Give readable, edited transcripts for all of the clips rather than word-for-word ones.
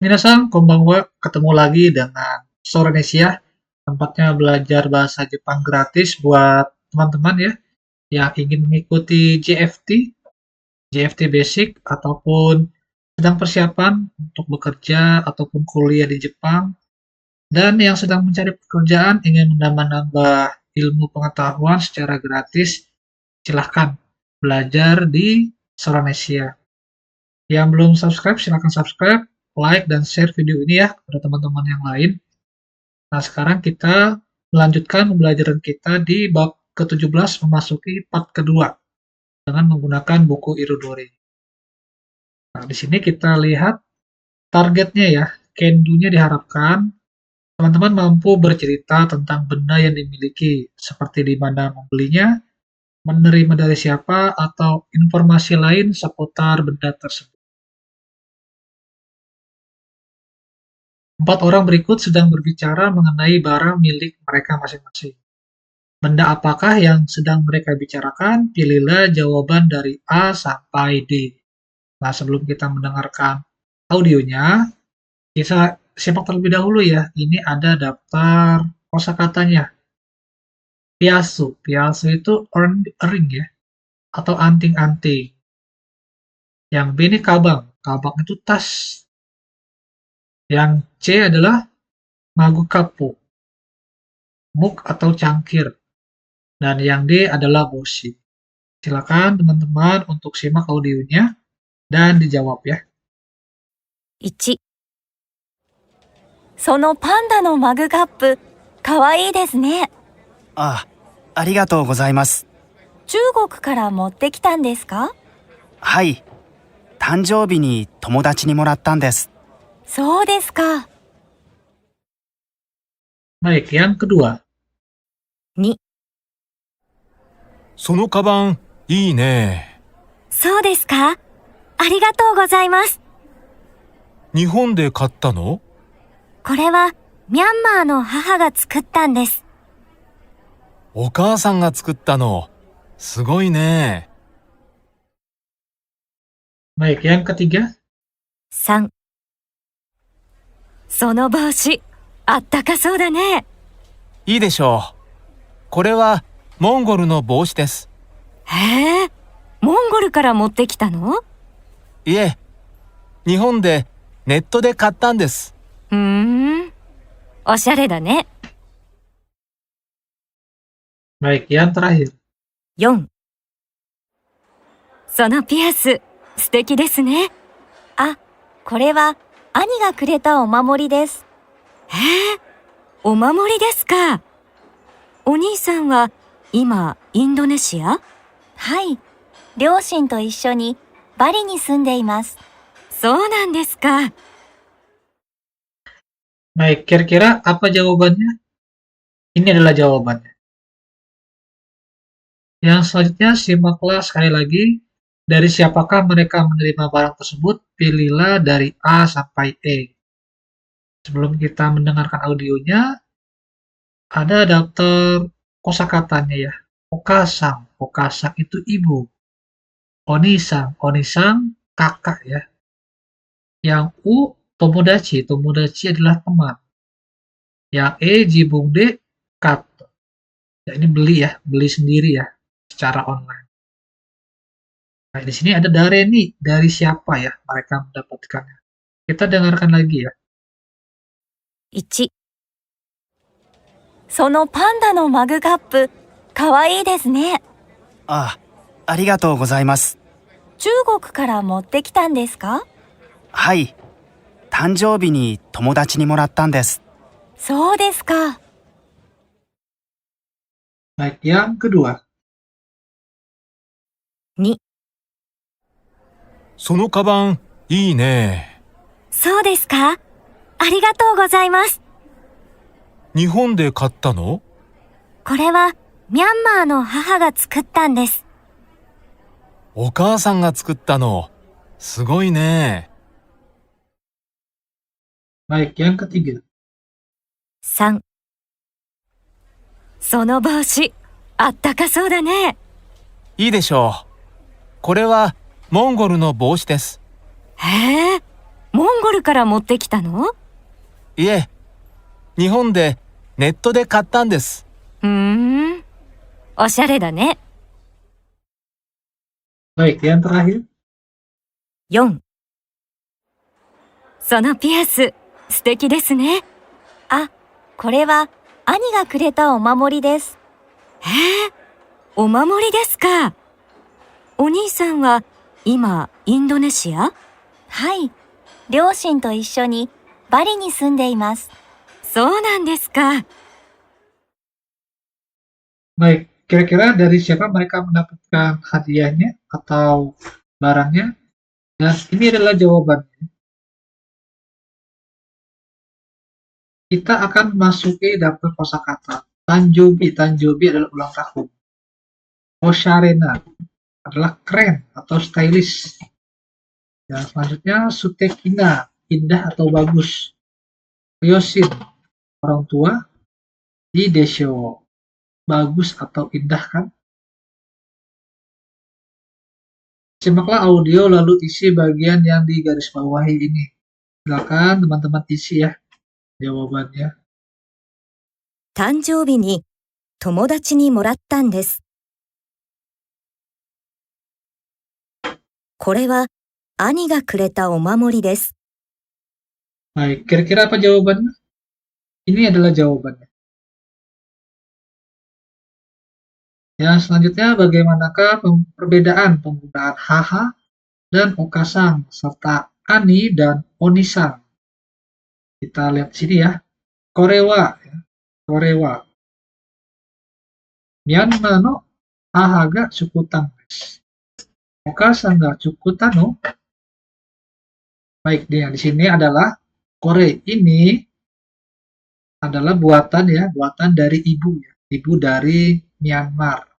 Minasan, konbanwa, ketemu lagi dengan Soranesia, tempatnya belajar bahasa Jepang gratis buat teman-teman ya yang ingin mengikuti JFT Basic ataupun sedang persiapan untuk bekerja ataupun kuliah di Jepang dan yang sedang mencari pekerjaan ingin menambah-nambah ilmu pengetahuan secara gratis, silahkan belajar di Soranesia. Yang belum subscribe, silahkan subscribe, like, dan share video ini ya kepada teman-teman yang lain. Nah, sekarang kita melanjutkan pembelajaran kita di bab ke-17 memasuki part kedua dengan menggunakan buku Irudori. Nah, di sini kita lihat targetnya ya. Kendu-nya diharapkan teman-teman mampu bercerita tentang benda yang dimiliki, seperti di mana membelinya, menerima dari siapa, atau informasi lain seputar benda tersebut. 4 orang berikut sedang berbicara mengenai barang milik mereka masing-masing. Benda apakah yang sedang mereka bicarakan? Pilihlah jawaban dari A sampai D. Nah, sebelum kita mendengarkan audionya, kita simak terlebih dahulu ya. Ini ada daftar kosakatanya. Piasu. Piasu itu ring ya, atau anting-anting. Yang B ini kabang. Kabang itu tas. Yang C adalah magukapu, mug atau cangkir. Dan yang D adalah boshi. Silakan teman-teman untuk simak audionya dan dijawab ya. 1、そのパンダのマグカップ、かわいいですね。ありがとうございます。中国から持ってきたんですか？はい。誕生日に友達にもらったんです。そうですか。Baik, yang kedua. 2、そのカバン、いいね。そうですか？ありがとうございます。日本で買ったの？これはミャンマーの母が作ったんです。お母さんが作ったの。すごいね。Baik, yang ketiga. 3、その帽子、あったかそうだね。いいでしょう。これはモンゴルの帽子です。へえ、モンゴルから持ってきたの？いえ、日本でネットで買ったんです。おしゃれだね。Baik, yang terakhir. 4、そのピアス、素敵ですね。あ、これは兄がくれたお守りです。へえ、お守りですか。お兄さんは今インドネシア？はい、両親と一緒にバリに住んでいます。そうなんですか。Baik, kira-kira apa jawabannya? Ini adalah jawabannya. Yang selanjutnya, simaklah sekali lagi. Dari siapakah mereka menerima barang tersebut? Pilihlah dari A sampai E. Sebelum kita mendengarkan audionya, ada daftar kosakatanya ya. Okasang. Okasang itu ibu. Onisang. Onisang kakak ya. Yang U, tomodachi. Tomodachi adalah teman. Yang E, jibungde, kato. Ya, ini beli ya. Beli sendiri ya. Secara online. Nah, di sini ada dari nih, dari siapa ya mereka mendapatkannya. Kita dengarkan lagi ya. 1、そのパンダのマグカップ、かわいいですね。ありがとうございます。中国から持ってきたんですか？はい。誕生日に友達にもらったんです。そうですか。Baik, yang kedua. 2、そのカバン、いいね。そうですか？ありがとうございます。日本で買ったの？これはミャンマーの母が作ったんです。お母さんが作ったの。すごいね。Baik, yang ketiga. 3、その帽子、あったかそうだね。いいでしょう。これはモンゴルの帽子です。へえ、モンゴルから持ってきたの？いえ、日本でネットで買ったんです。おしゃれだね。Baik, yang terakhir. 4. そのピアス、素敵ですね。あ、これは兄がくれたお守りです。へえ、お守りですか。お兄さんは今インドネシア？はい、両親と一緒にバリに住んでいます。そうなんですか。Baik, kira-kira dari siapa mereka mendapatkan hadiahnya atau barangnya? Dan ini adalah jawabannya. Kita akan memasuki daftar kosakata. Tanjobi, Tanjobi adalah ulang tahun. Osharena adalah keren atau stylish. Dan selanjutnya Sutekina, indah atau bagus. Ryosin, orang tua. Desho, bagus atau indah kan? Simaklah audio lalu isi bagian yang digarisbawahi ini. Silakan teman-teman isi ya jawabannya. 誕生日に友達にもらったんです。これは兄がくれたお守りです。 Baik, kira-kira apa jawabannya? Ini adalah jawabannya. Yang selanjutnya, bagaimanakah perbedaan penggunaan haha dan okasang serta ani dan onisang? Kita lihat sini ya. Korewa, ya. Korewa. Myanmar no haha ga tsukutan desu. Okasang ga tsukutan no. Baik, dia di sini adalah kore ini adalah buatan ya, buatan dari ibu ya. Ibu dari Myanmar.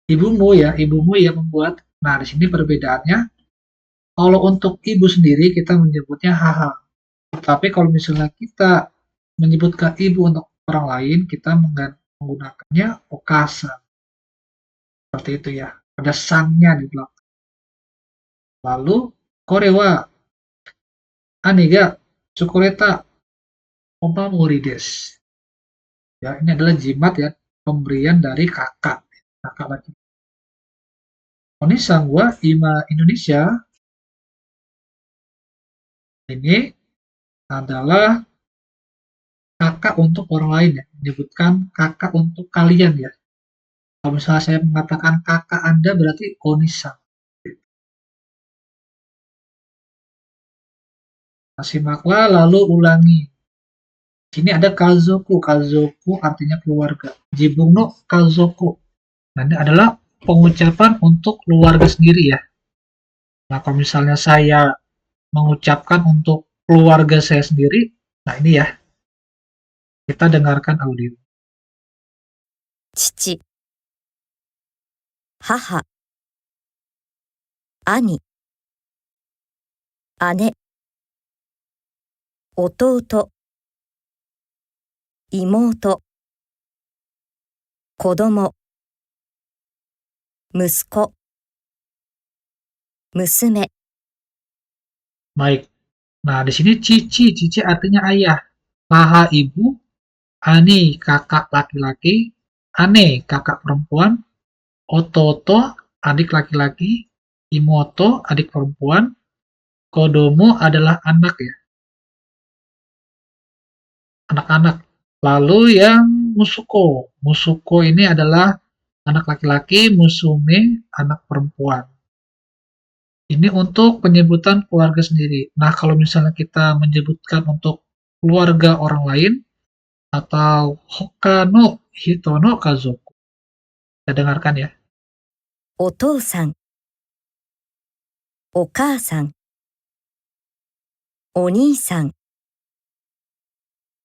Ibumu yang membuat. Nah, di sini perbedaannya. Kalau untuk ibu sendiri kita menyebutnya haha. Tapi kalau misalnya kita menyebutkan ibu untuk orang lain, kita menggunakannya okasa. Seperti itu ya. Ada sangnya di belakang. Lalu korewa aniga tsukureta omamori desu. Ya, ini adalah jimat ya, pemberian dari kakak lagi. Onisang wa ima Indonesia ini adalah kakak untuk orang lain ya, menyebutkan kakak untuk kalian ya. Kalau misalnya saya mengatakan kakak Anda berarti Onisang. Simaklah lalu ulangi. Sini ada kazoku, kazoku artinya keluarga. Jibung no kazoku. Nah, ini adalah pengucapan untuk keluarga sendiri ya. Nah, kalau misalnya saya mengucapkan untuk keluarga saya sendiri, nah ini ya. Kita dengarkan audio. 父、母、兄、姉、弟、妹、子供、息子、娘。 Baik. Nah, di sini cici, cici artinya ayah. Paha ibu, ani kakak laki-laki, ane kakak perempuan, ototo adik laki-laki, imoto adik perempuan, kodomo adalah anak ya. Anak-anak. Lalu yang musuko. Musuko ini adalah anak laki-laki, musume anak perempuan. Ini untuk penyebutan keluarga sendiri. Nah, kalau misalnya kita menyebutkan untuk keluarga orang lain atau hoka no hito no kazoku. Kita dengarkan ya. お父さん、お母さん、お兄さん、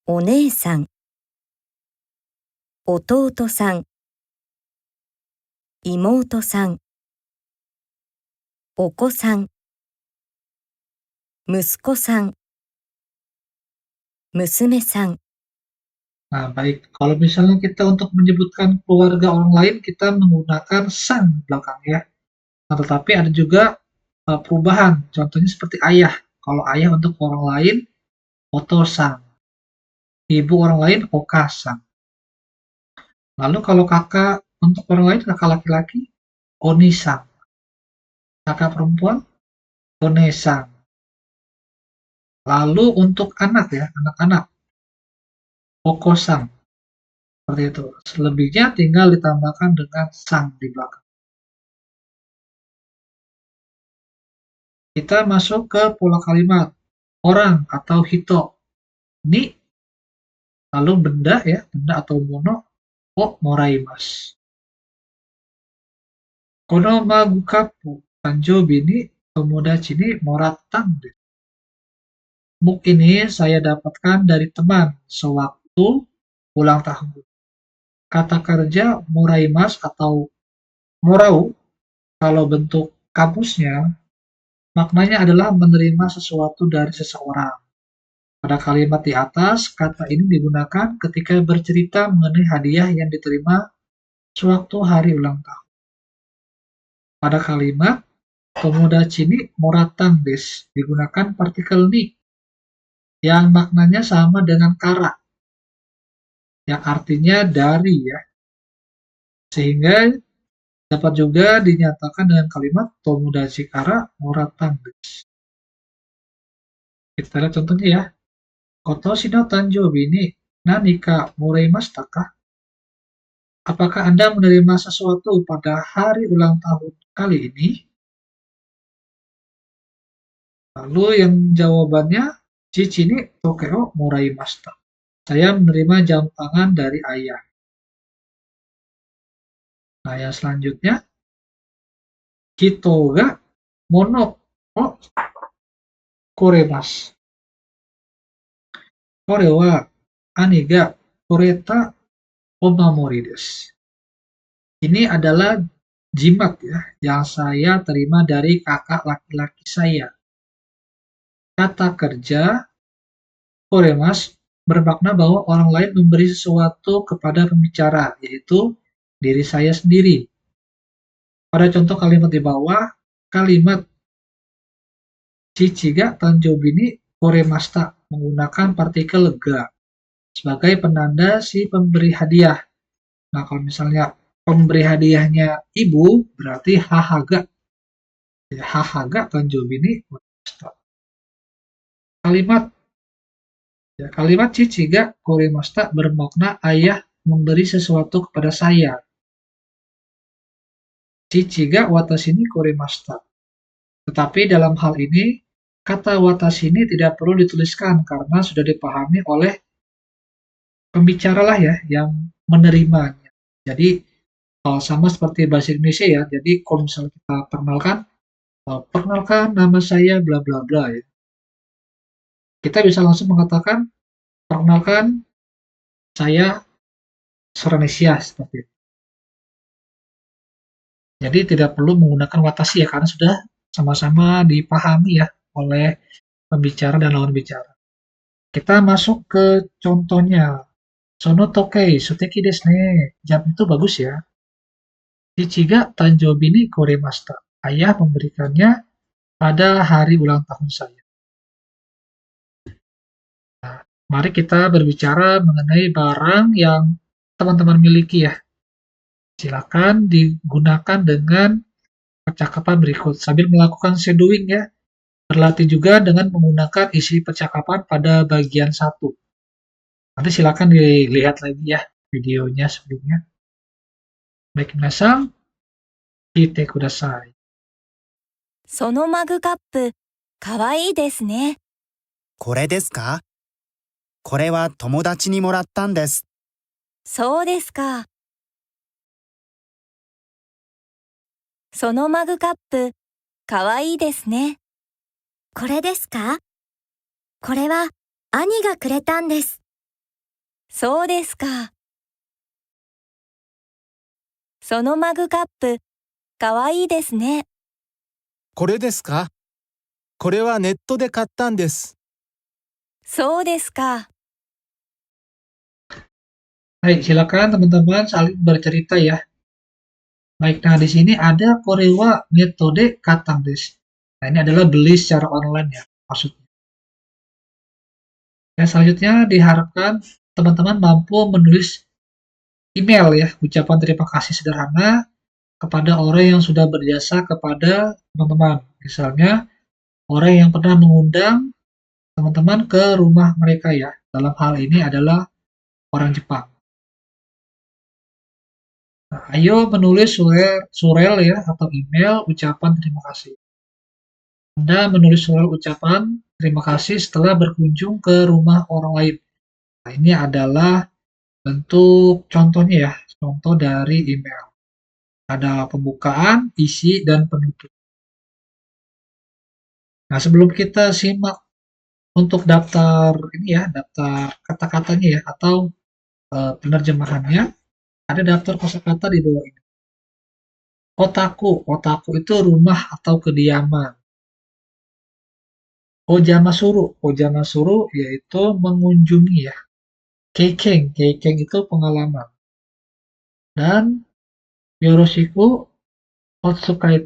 お姉さん、弟さん、妹さん、お子さん、息子さん、娘さん。 Nah, baik. Kalau misalnya kita untuk menyebutkan keluarga orang lain, kita menggunakan san belakang ya. Nah, tetapi ada juga perubahan. Contohnya seperti ayah. Kalau ayah untuk orang lain, oto-san. Ibu orang lain, oka-san. Lalu kalau kakak untuk orang lain, kakak laki-laki, oni-san. Kakak perempuan, one-san. Lalu untuk anak ya, anak-anak, oko-san. Seperti itu. Selebihnya tinggal ditambahkan dengan sang di belakang. Kita masuk ke pola kalimat orang atau hito. Ni, lalu benda ya, benda atau mono, o moraimasu. Kono magukapu tanjobi ni tomodachi ni moratta desu. Book ini saya dapatkan dari teman sewaktu ulang tahun. Kata kerja moraimasu atau morau, kalau bentuk kamusnya, maknanya adalah menerima sesuatu dari seseorang. Pada kalimat di atas, kata ini digunakan ketika bercerita mengenai hadiah yang diterima sewaktu hari ulang tahun. Pada kalimat tomodachi ni morattan desu digunakan partikel ni yang maknanya sama dengan kara, yang artinya dari ya. Sehingga dapat juga dinyatakan dengan kalimat tomodachi kara morattan desu. Kita lihat contohnya ya. Kotoshi no tanjoubi ni nanika moraimashita ka? Apakah Anda menerima sesuatu pada hari ulang tahun kali ini? Lalu yang jawabannya, Cici ni toke o moraimashita. Saya menerima jam tangan dari ayah. Nah, yang selanjutnya, Hito ga mono o koremasu. Kore wa ani ga koreta omamori desu. Ini adalah jimat ya, yang saya terima dari kakak laki-laki saya. Kata kerja koremasu bermakna bahwa orang lain memberi sesuatu kepada pembicara, yaitu diri saya sendiri. Pada contoh kalimat di bawah, kalimat Chichi ga tanjoubi ni koremashita menggunakan partikel ga sebagai penanda si pemberi hadiah. Nah, kalau misalnya pemberi hadiahnya ibu, berarti hahaga. Hahaga tanjoubi ni koremashita. Kalimat Cici ga koremashita bermakna ayah memberi sesuatu kepada saya. Cici ga watashi ni koremashita. Tetapi dalam hal ini, kata watashi ini tidak perlu dituliskan karena sudah dipahami oleh pembicara lah ya, yang menerimanya. Jadi, sama seperti bahasa Indonesia ya, jadi kalau misalnya kita perkenalkan nama saya bla bla bla ya. Kita bisa langsung mengatakan, perkenalkan saya Soranesia seperti itu. Jadi tidak perlu menggunakan watashi ya, karena sudah sama-sama dipahami ya oleh pembicara dan lawan bicara. Kita masuk ke contohnya. Sono tokei suteki desu ne. Jam itu bagus ya. Chichi ga tanjoubi ni koremashita. Ayah memberikannya pada hari ulang tahun saya. Nah, mari kita berbicara mengenai barang yang teman-teman miliki ya. Silakan digunakan dengan percakapan berikut sambil melakukan shadowing ya. Berlatih juga dengan menggunakan isi percakapan pada bagian 1. Nanti silakan dilihat lagi ya videonya sebelumnya. Baik, minasan, kite kudasai. そのマグカップ、かわいいですね。これですか？これは友達にもらったんです。そうですか。そのマグカップ、かわいいですね。これですか？これは兄がくれたんです。そうですか。そのマグカップ、かわいいですね。これですか？これはネットで買ったんです。そうですか。Baik, silakan teman-teman saling bercerita ya. Baik, nah di sini ada korewa metode katang desu. Nah, ini adalah beli secara online ya, maksudnya. Dan selanjutnya diharapkan teman-teman mampu menulis email ya, ucapan terima kasih sederhana kepada orang yang sudah berjasa kepada teman-teman. Misalnya, orang yang pernah mengundang teman-teman ke rumah mereka ya. Dalam hal ini adalah orang Jepang. Nah, ayo menulis surel ya atau email ucapan terima kasih. Anda menulis surel ucapan terima kasih setelah berkunjung ke rumah orang lain. Nah, ini adalah bentuk contohnya ya, contoh dari email. Ada pembukaan, isi, dan penutup. Nah, sebelum kita simak untuk daftar ini ya, daftar kata-katanya ya, atau penerjemahannya, ada daftar kosakata di bawah ini. Otaku, otaku itu rumah atau kediaman. Ojamasuru, ojamasuru yaitu mengunjungi ya. Keikeng, keikeng itu pengalaman. Dan yoroshiku otsukai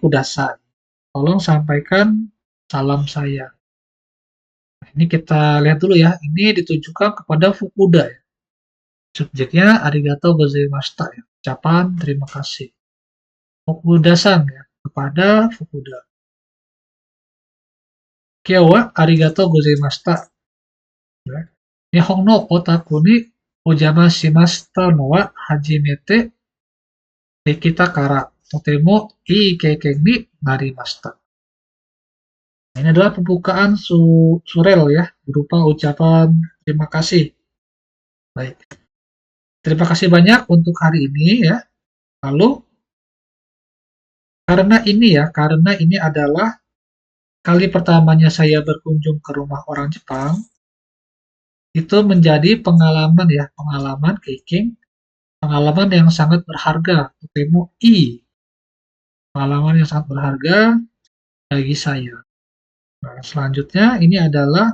kudasai. Tolong sampaikan salam saya. Nah, ini kita lihat dulu ya. Ini ditujukan kepada Fukuda ya. Subjeknya arigatou gozaimashita ya. Ucapan terima kasih. Fukuda-san ya, kepada Fukuda. Kyou wa arigatou gozaimashita. Ya. Nihon no otaku ni ojama shimashita no wa hajimete dekita kara totemo ii keiken ni narimashita. Ini adalah pembukaan surel ya, berupa ucapan terima kasih. Baik. Terima kasih banyak untuk hari ini ya. Lalu karena ini adalah kali pertamanya saya berkunjung ke rumah orang Jepang, itu menjadi pengalaman ya, pengalaman keiking, pengalaman yang sangat berharga, totemo pengalaman yang sangat berharga bagi saya. Nah, selanjutnya ini adalah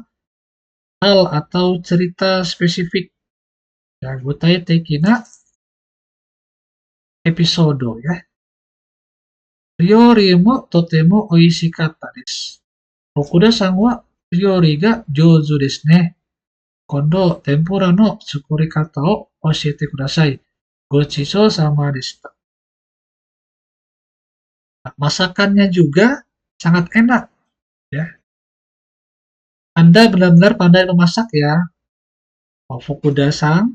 hal atau cerita spesifik ya, gutai tekina episode ya. Ryori mo totemo oishikatta desu. Fukuda-san wa ryori ga jouzu desu ne. Kondo tempura no tsukurikata o oshiete kudasai. Gochishou sama deshita. Nah, masakannya juga sangat enak ya. Anda benar-benar pandai memasak ya. Fukuda-san.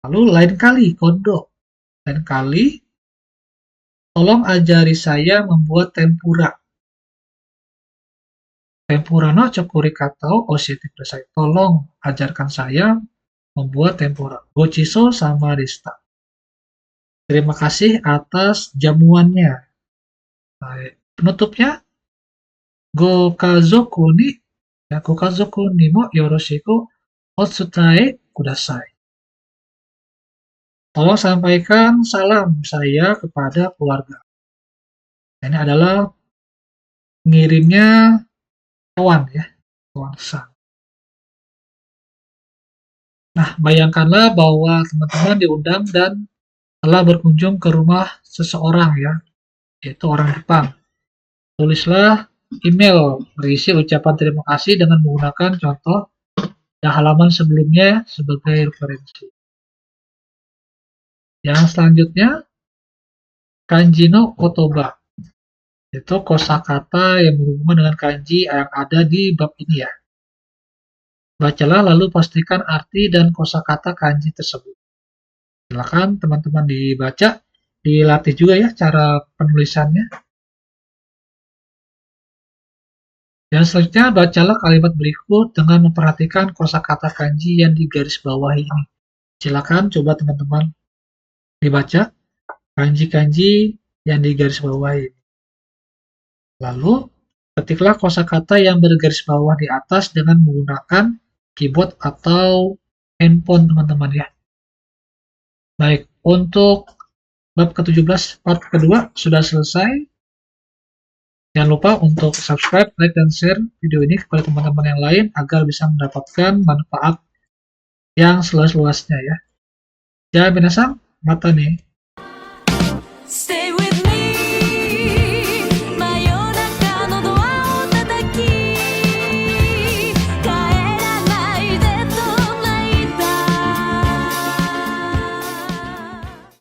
Lalu lain kali Kondo. Lain kali tolong ajari saya membuat tempura. Tempura no chokurikata o oshiete kudasai. Tolong ajarkan saya membuat tempura. Gochishou sama deshita. Terima kasih atas jamuannya. Baik. Penutupnya, gokazoku ni mo yoroshiku otsutae kudasai. Tolong sampaikan salam saya kepada keluarga. Ini adalah ngirimnya kawan ya, kawan sang. Nah, bayangkanlah bahwa teman-teman diundang dan telah berkunjung ke rumah seseorang ya, yaitu orang Jepang. Tulislah email berisi ucapan terima kasih dengan menggunakan contoh dan halaman sebelumnya sebagai referensi. Yang selanjutnya, kanji no kotoba. Itu kosakata yang berhubungan dengan kanji yang ada di bab ini ya. Bacalah lalu pastikan arti dan kosakata kanji tersebut. Silakan teman-teman dibaca, dilatih juga ya cara penulisannya. Dan selanjutnya bacalah kalimat berikut dengan memperhatikan kosakata kanji yang digarisbawahi ini. Silakan coba teman-teman dibaca kanji-kanji yang digarisbawahi. Lalu ketiklah kosakata yang bergaris bawah di atas dengan menggunakan keyboard atau handphone teman-teman ya. Baik, untuk bab ke-17 part kedua sudah selesai. Jangan lupa untuk subscribe, like, dan share video ini kepada teman-teman yang lain agar bisa mendapatkan manfaat yang seluas-luasnya ya. Ya, minasan, mata nih. Stay with